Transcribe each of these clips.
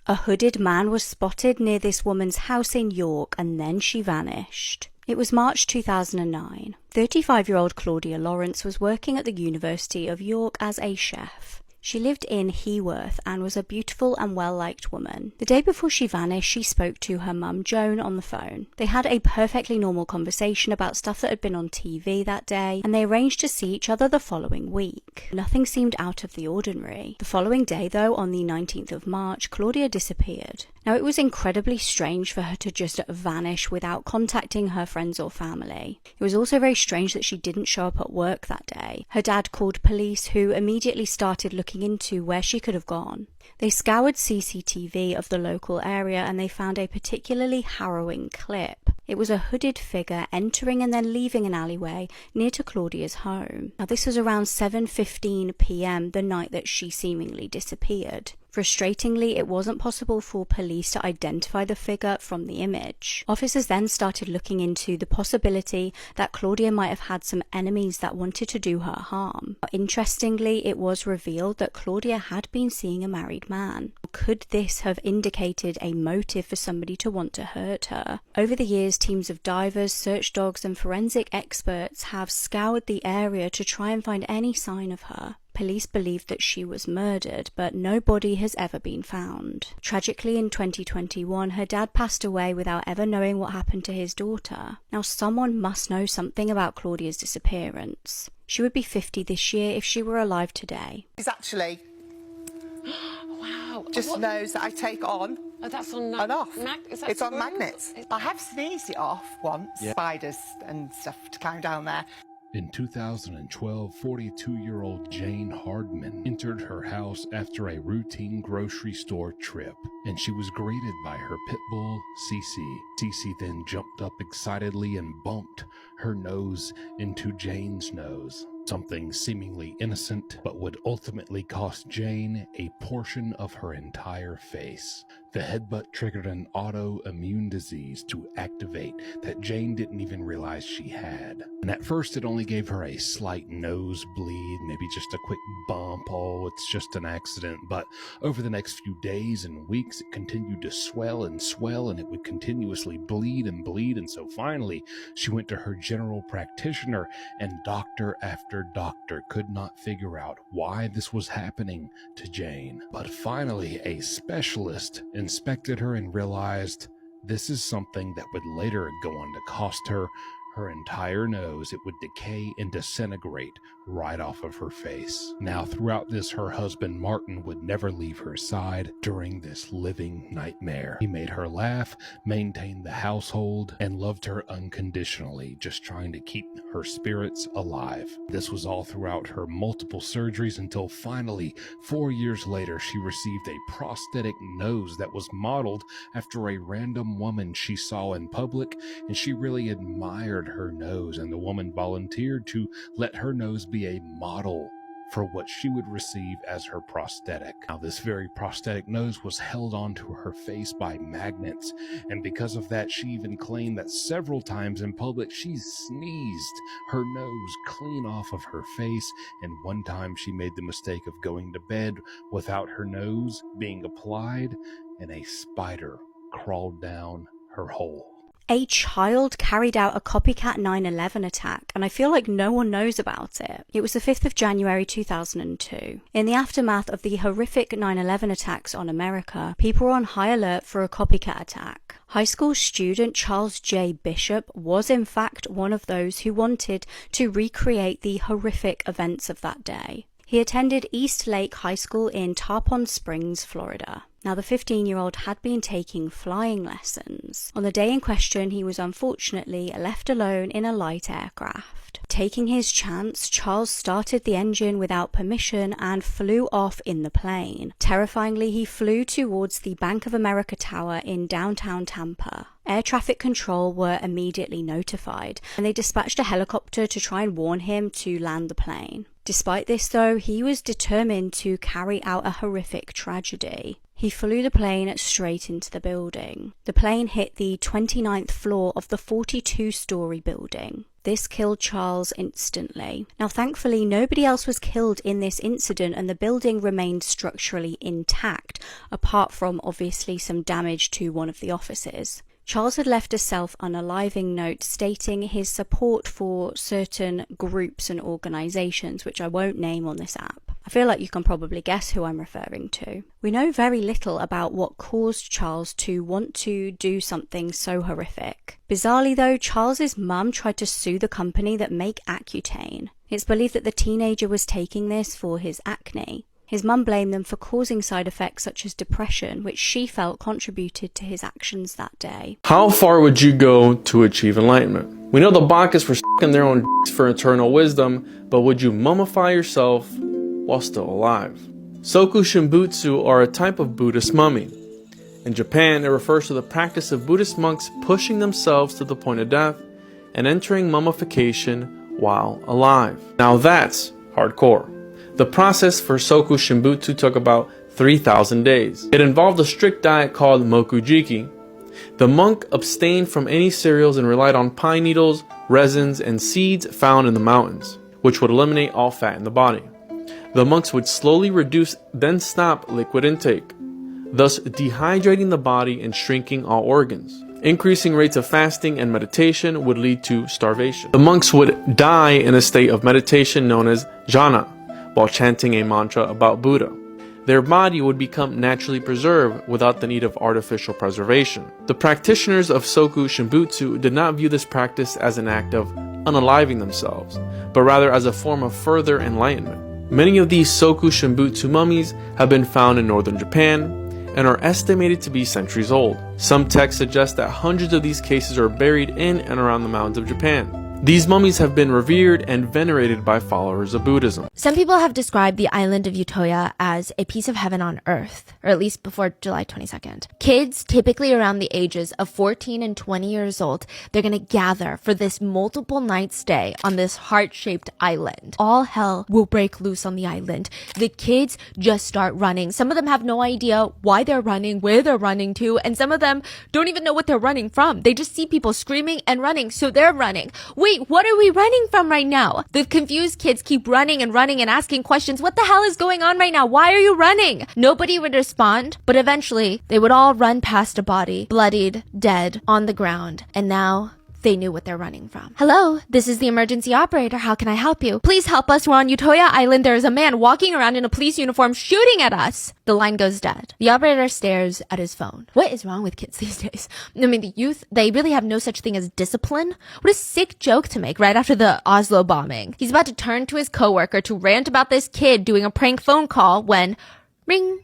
A hooded man was spotted near this woman's house in York, and then she vanished. It was March 2009. 35-year-old Claudia Lawrence was working at the University of York as a chef. She lived in Heworth and was a beautiful and well-liked woman. The day before she vanished, she spoke to her mum, Joan, on the phone. They had a perfectly normal conversation about stuff that had been on TV that day, and they arranged to see each other the following week. Nothing seemed out of the ordinary. The following day, though, on the 19th of March, Claudia disappeared. Now, it was incredibly strange for her to just vanish without contacting her friends or family. It was also very strange that she didn't show up at work that day. Her dad called police, who immediately started looking into where she could have gone. They scoured CCTV of the local area and they found a particularly harrowing clip. It was a hooded figure entering and then leaving an alleyway near to Claudia's home. Now, this was around 7:15 p.m. the night that she seemingly disappeared. Frustratingly, it wasn't possible for police to identify the figure from the image. Officers then started looking into the possibility that Claudia might have had some enemies that wanted to do her harm. Interestingly, it was revealed that Claudia had been seeing a married man. Could this have indicated a motive for somebody to want to hurt her? Over the years, teams of divers, search dogs, and forensic experts have scoured the area to try and find any sign of her. Police believe that she was murdered, but no body has ever been found. Tragically, in 2021, her dad passed away without ever knowing what happened to his daughter. Now, someone must know something about Claudia's disappearance. She would be 50 this year if she were alive today. It's actually wow. just nose that I take on Oh, that's on and off. It's on screws? magnets. I have sneezed it off once. Yeah. Spiders and stuff to climb down there. In 2012, 42-year-old Jane Hardman entered her house after a routine grocery store trip, and she was greeted by her pit bull, Cece. Cece then jumped up excitedly and bumped her nose into Jane's nose. Something seemingly innocent, but would ultimately cost Jane a portion of her entire face. The headbutt triggered an autoimmune disease to activate that Jane didn't even realize she had. And at first it only gave her a slight nosebleed, maybe just a quick bump, oh, it's just an accident. But over the next few days and weeks, it continued to swell, and it would continuously bleed, and so finally she went to her general practitioner, and doctor after doctor could not figure out why this was happening to Jane. But finally, a specialist inspected her and realized this is something that would later go on to cost her her entire nose. It would decay and disintegrate right off of her face. Now, throughout this, her husband Martin would never leave her side during this living nightmare. He made her laugh, maintained the household, and loved her unconditionally, just trying to keep her spirits alive. This was all throughout her multiple surgeries until finally, 4 years later, she received a prosthetic nose that was modeled after a random woman she saw in public, and she really admired her nose, and the woman volunteered to let her nose be a model for what she would receive as her prosthetic. Now, this very prosthetic nose was held onto her face by magnets, and because of that, she even claimed that several times in public she sneezed her nose clean off of her face, and one time she made the mistake of going to bed without her nose being applied, and a spider crawled down her hole. A child carried out a copycat 9/11 attack, and I feel like no one knows about it. It was the 5th of January 2002. In the aftermath of the horrific 9/11 attacks on America, people were on high alert for a copycat attack. High school student Charles J. Bishop was in fact one of those who wanted to recreate the horrific events of that day. He attended East Lake High School in Tarpon Springs, Florida. Now, the 15-year-old had been taking flying lessons. On the day in question, he was unfortunately left alone in a light aircraft. Taking his chance, Charles started the engine without permission and flew off in the plane. Terrifyingly, he flew towards the Bank of America Tower in downtown Tampa. Air traffic control were immediately notified, and they dispatched a helicopter to try and warn him to land the plane. Despite this, though, he was determined to carry out a horrific tragedy. He flew the plane straight into the building. The plane hit the 29th floor of the 42-story building. This killed Charles instantly. Now, thankfully, nobody else was killed in this incident and the building remained structurally intact, apart from obviously some damage to one of the offices. Charles had left a self-unaliving note stating his support for certain groups and organisations, which I won't name on this app. I feel like you can probably guess who I'm referring to. We know very little about what caused Charles to want to do something so horrific. Bizarrely though, Charles's mum tried to sue the company that make Accutane. It's believed that the teenager was taking this for his acne. His mum blamed them for causing side effects such as depression, which she felt contributed to his actions that day. How far would you go to achieve enlightenment? We know the Bacchus for sucking their own dicks for eternal wisdom, but would you mummify yourself while still alive? Soku Shimbutsu are a type of Buddhist mummy. In Japan, it refers to the practice of Buddhist monks pushing themselves to the point of death and entering mummification while alive. Now that's hardcore. The process for Soku Shimbutsu took about 3,000 days. It involved a strict diet called Mokujiki. The monk abstained from any cereals and relied on pine needles, resins, and seeds found in the mountains, which would eliminate all fat in the body. The monks would slowly reduce, then stop liquid intake, thus dehydrating the body and shrinking all organs. Increasing rates of fasting and meditation would lead to starvation. The monks would die in a state of meditation known as jhana, while chanting a mantra about Buddha. Their body would become naturally preserved without the need of artificial preservation. The practitioners of Soku Shimbutsu did not view this practice as an act of unaliving themselves, but rather as a form of further enlightenment. Many of these Soku Shimbutsu mummies have been found in northern Japan and are estimated to be centuries old. Some texts suggest that hundreds of these cases are buried in and around the mountains of Japan. These mummies have been revered and venerated by followers of Buddhism. Some people have described the island of Utøya as a piece of heaven on earth, or at least before July 22nd. Kids, typically around the ages of 14 and 20 years old, they're gonna gather for this multiple night stay on this heart-shaped island. All hell will break loose on the island. The kids just start running. Some of them have no idea why they're running, where they're running to, and some of them don't even know what they're running from. They just see people screaming and running, so they're running. Wait, what are we running from right now? The confused kids keep running and asking questions. What the hell is going on right now? Why are you running? Nobody would respond, but eventually they would all run past a body, bloodied, dead, on the ground. And now they knew what they're running from. Hello, this is the emergency operator. How can I help you? Please help us. We're on Utøya Island. There is a man walking around in a police uniform shooting at us. The line goes dead. The operator stares at his phone. What is wrong with kids these days? I mean, the youth, they really have no such thing as discipline. What a sick joke to make right after the Oslo bombing. He's about to turn to his coworker to rant about this kid doing a prank phone call when ring,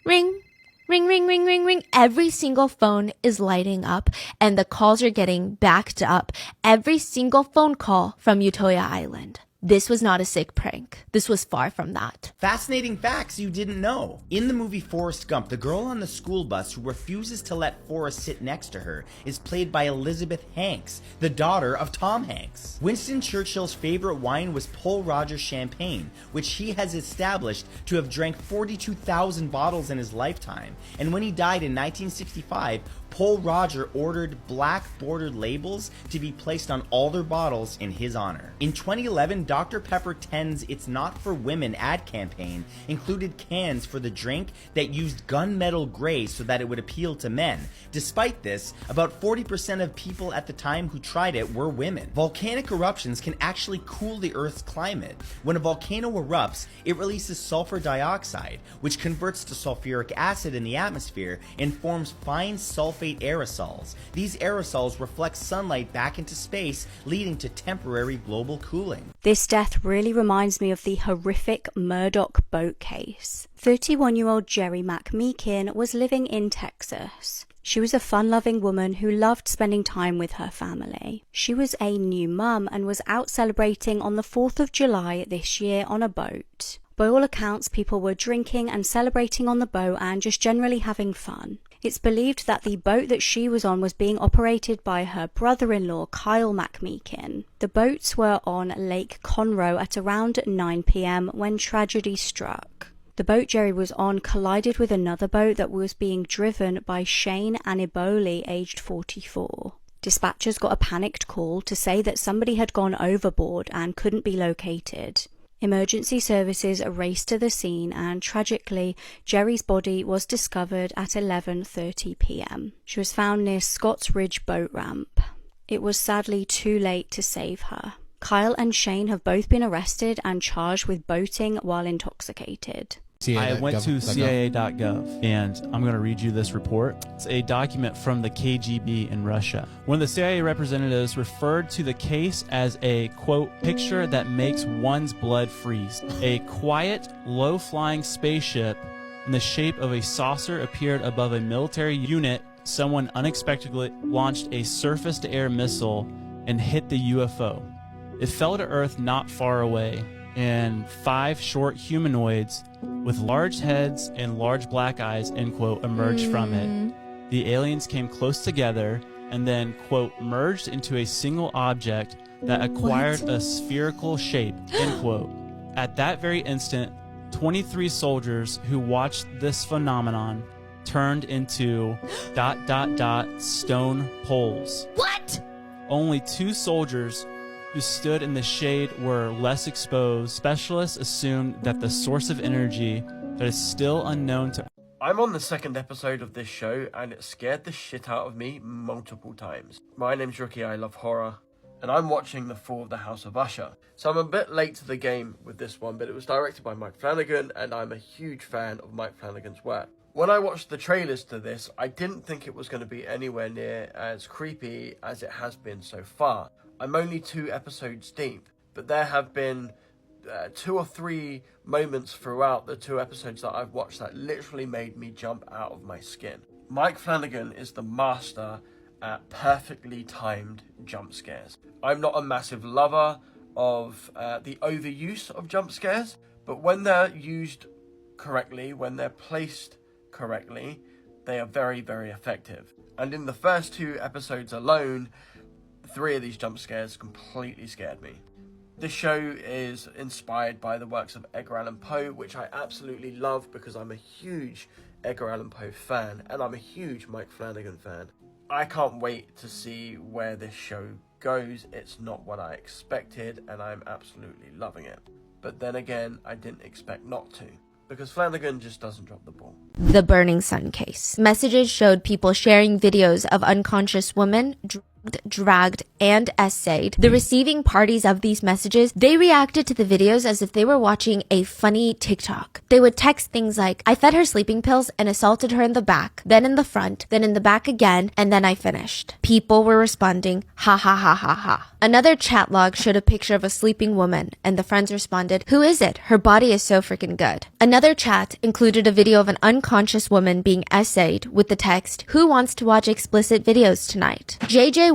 ring, ring, ring, ring, ring, ring. Every single phone is lighting up and the calls are getting backed up. Every single phone call from Utøya Island. This was not a sick prank. This was far from that. Fascinating facts you didn't know. In the movie Forrest Gump, the girl on the school bus who refuses to let Forrest sit next to her is played by Elizabeth Hanks, the daughter of Tom Hanks. Winston Churchill's favorite wine was Pol Roger champagne, which he has established to have drank 42,000 bottles in his lifetime. And when he died in 1965, Pol Roger ordered black bordered labels to be placed on all their bottles in his honor. In 2011, Dr. Pepper 10's It's Not For Women ad campaign included cans for the drink that used gunmetal gray so that it would appeal to men. Despite this, about 40% of people at the time who tried it were women. Volcanic eruptions can actually cool the Earth's climate. When a volcano erupts, it releases sulfur dioxide, which converts to sulfuric acid in the atmosphere and forms fine sulfate aerosols. These aerosols reflect sunlight back into space, leading to temporary global cooling. This death really reminds me of the horrific Murdoch boat case. 31-year-old Jerry McMeekin was living in Texas. She was a fun-loving woman who loved spending time with her family. She was a new mum and was out celebrating on the 4th of July this year on a boat. By all accounts, people were drinking and celebrating on the boat and just generally having fun. It's believed that the boat that she was on was being operated by her brother-in-law, Kyle McMeekin. The boats were on Lake Conroe at around 9 p.m. when tragedy struck. The boat Jerry was on collided with another boat that was being driven by Shane Aniboli, aged 44. Dispatchers got a panicked call to say that somebody had gone overboard and couldn't be located. Emergency services raced to the scene and, tragically, Jerry's body was discovered at 11:30 p.m. She was found near Scotts Ridge boat ramp. It was sadly too late to save her. Kyle and Shane have both been arrested and charged with boating while intoxicated. I went to CIA.gov and I'm going to read you this report. It's a document from the KGB in Russia. One of the CIA representatives referred to the case as a, quote, picture that makes one's blood freeze. A quiet, low-flying spaceship in the shape of a saucer appeared above a military unit. Someone unexpectedly launched a surface-to-air missile and hit the UFO. It fell to Earth not far away, and 5 short humanoids with large heads and large black eyes, end quote, emerged from it. The aliens came close together and then, quote, merged into a single object that acquired a spherical shape, end quote. At that very instant, 23 soldiers who watched this phenomenon turned into ... stone poles. What? Only 2 soldiers who stood in the shade were less exposed. Specialists assumed that the source of energy that is still unknown to... I'm on the 2nd episode of this show and it scared the shit out of me multiple times. My name's Rookie, I love horror, and I'm watching The Fall of the House of Usher. So I'm a bit late to the game with this one, but it was directed by Mike Flanagan and I'm a huge fan of Mike Flanagan's work. When I watched the trailers to this, I didn't think it was going to be anywhere near as creepy as it has been so far. I'm only 2 episodes deep, but there have been 2 or 3 moments throughout the 2 episodes that I've watched that literally made me jump out of my skin. Mike Flanagan is the master at perfectly timed jump scares. I'm not a massive lover of the overuse of jump scares, but when they're used correctly, when they're placed correctly, they are very, very effective. And in the first 2 episodes alone, 3 of these jump scares completely scared me. This show is inspired by the works of Edgar Allan Poe, which I absolutely love because I'm a huge Edgar Allan Poe fan and I'm a huge Mike Flanagan fan. I can't wait to see where this show goes. It's not what I expected and I'm absolutely loving it. But then again, I didn't expect not to, because Flanagan just doesn't drop the ball. The Burning Sun case. Messages showed people sharing videos of unconscious women dragged, and essayed. The receiving parties of these messages, they reacted to the videos as if they were watching a funny TikTok. They would text things like, I fed her sleeping pills and assaulted her in the back, then in the front, then in the back again, and then I finished. People were responding, ha ha ha ha ha. Another chat log showed a picture of a sleeping woman, and the friends responded, who is it? Her body is so freaking good. Another chat included a video of an unconscious woman being essayed with the text, who wants to watch explicit videos tonight? JJY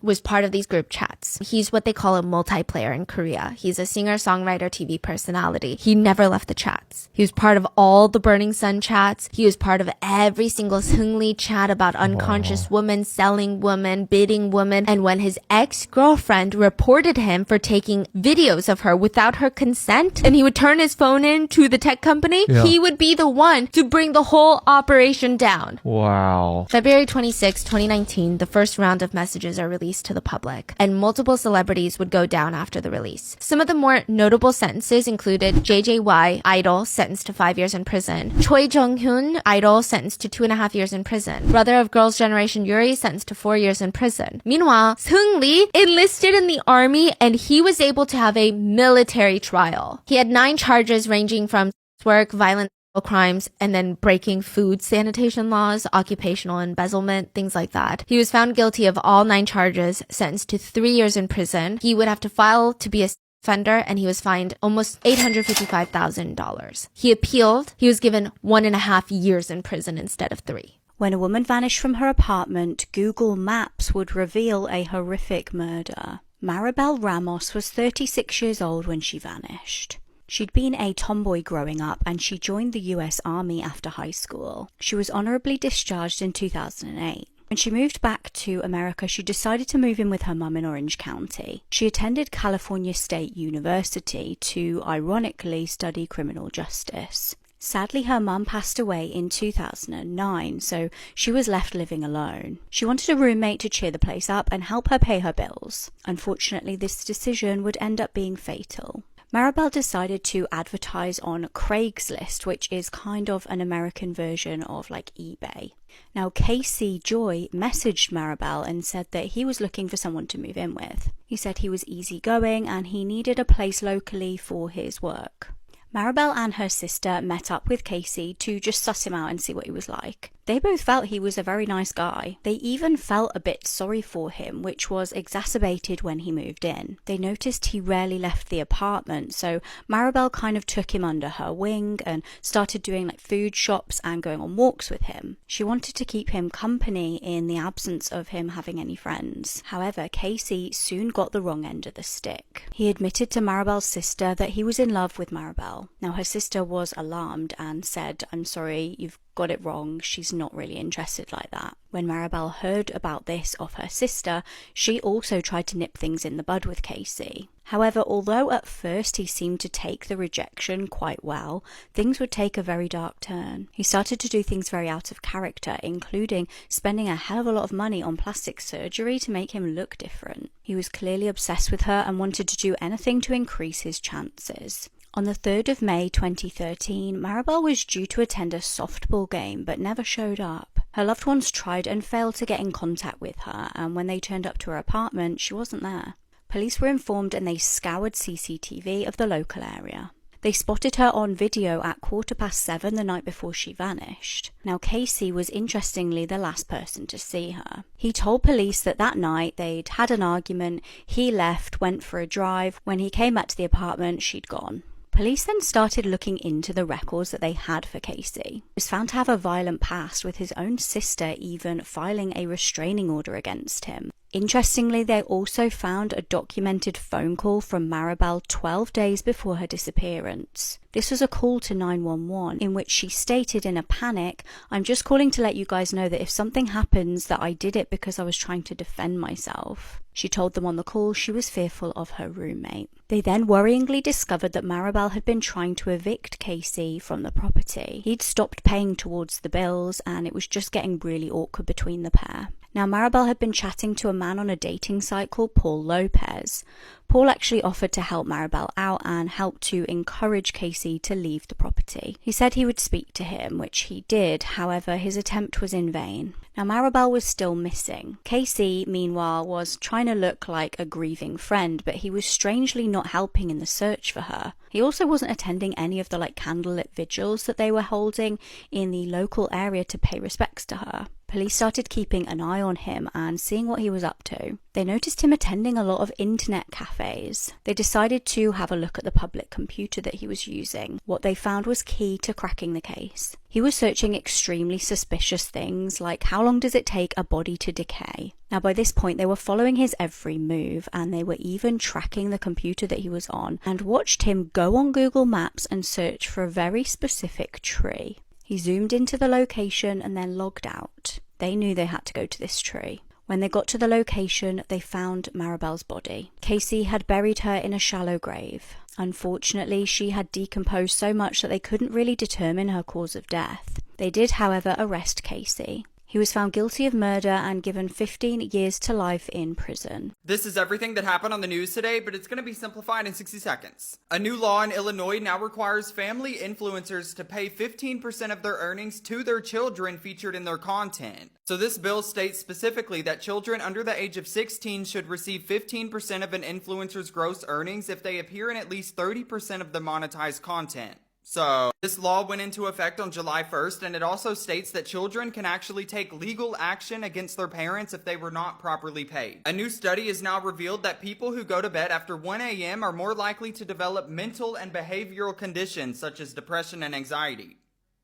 was part of these group chats. He's what they call a multiplayer in Korea. He's a singer-songwriter TV personality. He never left the chats. He was part of all the Burning Sun chats. He was part of every single Seungri chat about unconscious women, selling women, bidding women. And when his ex-girlfriend reported him for taking videos of her without her consent, and he would turn his phone in to the tech company, he would be the one to bring the whole operation down. Wow. February 26, 2019, the first round of messages are released to the public, and multiple celebrities would go down after the release. Some of the more notable sentences included JJY, idol, sentenced to 5 years in prison. Choi Jung-hyun, idol, sentenced to 2.5 years in prison. Brother of Girls' Generation Yuri, sentenced to 4 years in prison. Meanwhile, Seungri enlisted in the army, and he was able to have a military trial. He had 9 charges ranging from work, violent crimes, and then breaking food sanitation laws, occupational embezzlement, things like that. He was found guilty of all 9 charges, sentenced to 3 years in prison. He would have to file to be a offender, and he was fined almost $855,000. He appealed. He was given 1.5 years in prison instead of 3. When a woman vanished from her apartment, Google Maps would reveal a horrific murder. Maribel Ramos was 36 years old when she vanished. She'd been a tomboy growing up and she joined the US Army after high school. She was honorably discharged in 2008. When she moved back to America, she decided to move in with her mum in Orange County. She attended California State University to, ironically, study criminal justice. Sadly, her mum passed away in 2009, so she was left living alone. She wanted a roommate to cheer the place up and help her pay her bills. Unfortunately, this decision would end up being fatal. Maribel decided to advertise on Craigslist, which is kind of an American version of like eBay. Now, Casey Joy messaged Maribel and said that he was looking for someone to move in with. He said he was easygoing and he needed a place locally for his work. Maribel and her sister met up with Casey to just suss him out and see what he was like. They both felt he was a very nice guy. They even felt a bit sorry for him, which was exacerbated when he moved in. They noticed he rarely left the apartment, so Maribel kind of took him under her wing and started doing like food shops and going on walks with him. She wanted to keep him company in the absence of him having any friends. However, Casey soon got the wrong end of the stick. He admitted to Maribel's sister that he was in love with Maribel. Now, her sister was alarmed and said, "I'm sorry, you've got it wrong. She's not really interested like that." When Maribel heard about this of her sister, she also tried to nip things in the bud with Casey. However, although at first he seemed to take the rejection quite well, things would take a very dark turn. He started to do things very out of character, including spending a hell of a lot of money on plastic surgery to make him look different. He was clearly obsessed with her and wanted to do anything to increase his chances. On the 3rd of May 2013, Maribel was due to attend a softball game but never showed up. Her loved ones tried and failed to get in contact with her, and when they turned up to her apartment, she wasn't there. Police were informed and they scoured CCTV of the local area. They spotted her on video at 7:15 the night before she vanished. Now, Casey was interestingly the last person to see her. He told police that that night they'd had an argument, he left, went for a drive. When he came back to the apartment, she'd gone. Police then started looking into the records that they had for Casey. He was found to have a violent past, with his own sister even filing a restraining order against him. Interestingly, they also found a documented phone call from Maribel 12 days before her disappearance. This was a call to 911 in which she stated in a panic, "I'm just calling to let you guys know that if something happens that I did it because I was trying to defend myself." She told them on the call she was fearful of her roommate. They then worryingly discovered that Maribel had been trying to evict Casey from the property. He'd stopped paying towards the bills and it was just getting really awkward between the pair. Now, Maribel had been chatting to a man on a dating site called Paul Lopez. Paul actually offered to help Maribel out and helped to encourage Casey to leave the property. He said he would speak to him, which he did. However, his attempt was in vain. Now, Maribel was still missing. Casey, meanwhile, was trying to look like a grieving friend, but he was strangely not helping in the search for her. He also wasn't attending any of the candlelit vigils that they were holding in the local area to pay respects to her. Police started keeping an eye on him and seeing what he was up to. They noticed him attending a lot of internet cafes. They decided to have a look at the public computer that he was using. What they found was key to cracking the case. He was searching extremely suspicious things like how long does it take a body to decay? Now, by this point, they were following his every move and they were even tracking the computer that he was on and watched him go on Google Maps and search for a very specific tree. He zoomed into the location and then logged out. They knew they had to go to this tree. When they got to the location, they found Maribel's body. Casey had buried her in a shallow grave. Unfortunately, she had decomposed so much that they couldn't really determine her cause of death. They did, however, arrest Casey. He was found guilty of murder and given 15 years to life in prison. This is everything that happened on the news today, but it's going to be simplified in 60 seconds. A new law in Illinois now requires family influencers to pay 15% of their earnings to their children featured in their content. So this bill states specifically that children under the age of 16 should receive 15% of an influencer's gross earnings if they appear in at least 30% of the monetized content. So, this law went into effect on July 1st, and it also states that children can actually take legal action against their parents if they were not properly paid. A new study has now revealed that people who go to bed after 1 a.m. are more likely to develop mental and behavioral conditions such as depression and anxiety.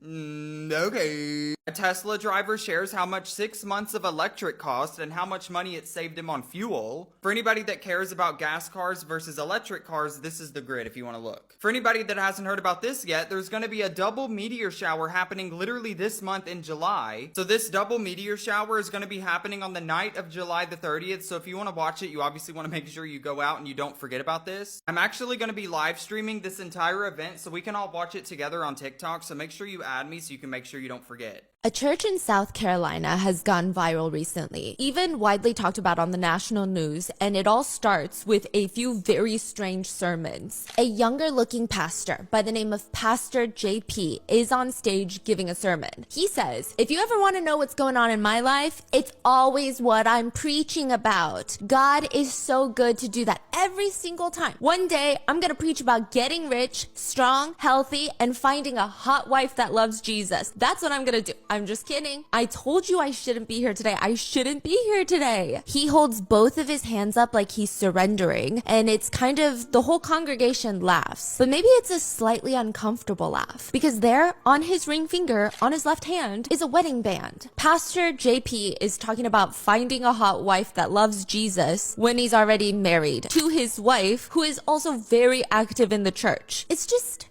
Okay. A Tesla driver shares how much 6 months of electric cost and how much money it saved him on fuel. For anybody that cares about gas cars versus electric cars, this is the grid if you want to look. For anybody that hasn't heard about this yet, there's going to be a double meteor shower happening literally this month in July. So this double meteor shower is going to be happening on the night of July the 30th. So if you want to watch it, you obviously want to make sure you go out and you don't forget about this. I'm actually going to be live streaming this entire event so we can all watch it together on TikTok. So make sure you add me so you can make sure you don't forget. A church in South Carolina has gone viral recently, even widely talked about on the national news, and it all starts with a few very strange sermons. A younger looking pastor by the name of Pastor JP is on stage giving a sermon. He says, if you ever want to know what's going on in my life, it's always what I'm preaching about. God is so good to do that every single time. One day, I'm going to preach about getting rich, strong, healthy, and finding a hot wife that loves Jesus. That's what I'm going to do. I'm just kidding. I told you I shouldn't be here today. I shouldn't be here today. He holds both of his hands up like he's surrendering, and it's kind of the whole congregation laughs. But maybe it's a slightly uncomfortable laugh because there on his ring finger on his left hand is a wedding band. Pastor JP is talking about finding a hot wife that loves Jesus when he's already married to his wife, who is also very active in the church.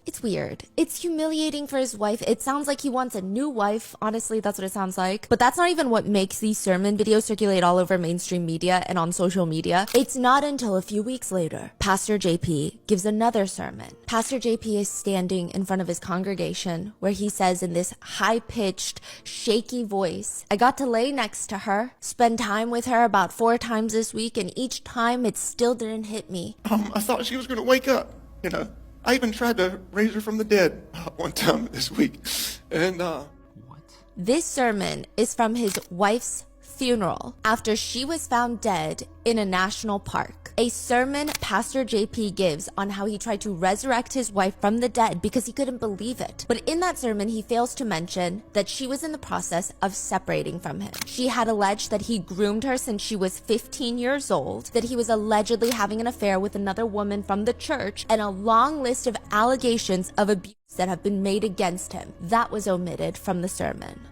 It's weird. It's humiliating for his wife. It sounds like he wants a new wife. Honestly, that's what it sounds like. But that's not even what makes these sermon videos circulate all over mainstream media and on social media. It's not until a few weeks later, Pastor JP gives another sermon. Pastor JP is standing in front of his congregation where he says in this high-pitched, shaky voice, I got to lay next to her, spend time with her about 4 times this week, and each time it still didn't hit me. I thought she was going to wake up, you know. I even tried to raise her from the dead one time this week. And, This sermon is from his wife's funeral after she was found dead in a national park. A sermon Pastor JP gives on how he tried to resurrect his wife from the dead because he couldn't believe it. But in that sermon, he fails to mention that she was in the process of separating from him. She had alleged that he groomed her since she was 15 years old, that he was allegedly having an affair with another woman from the church, and a long list of allegations of abuse that have been made against him. That was omitted from the sermon.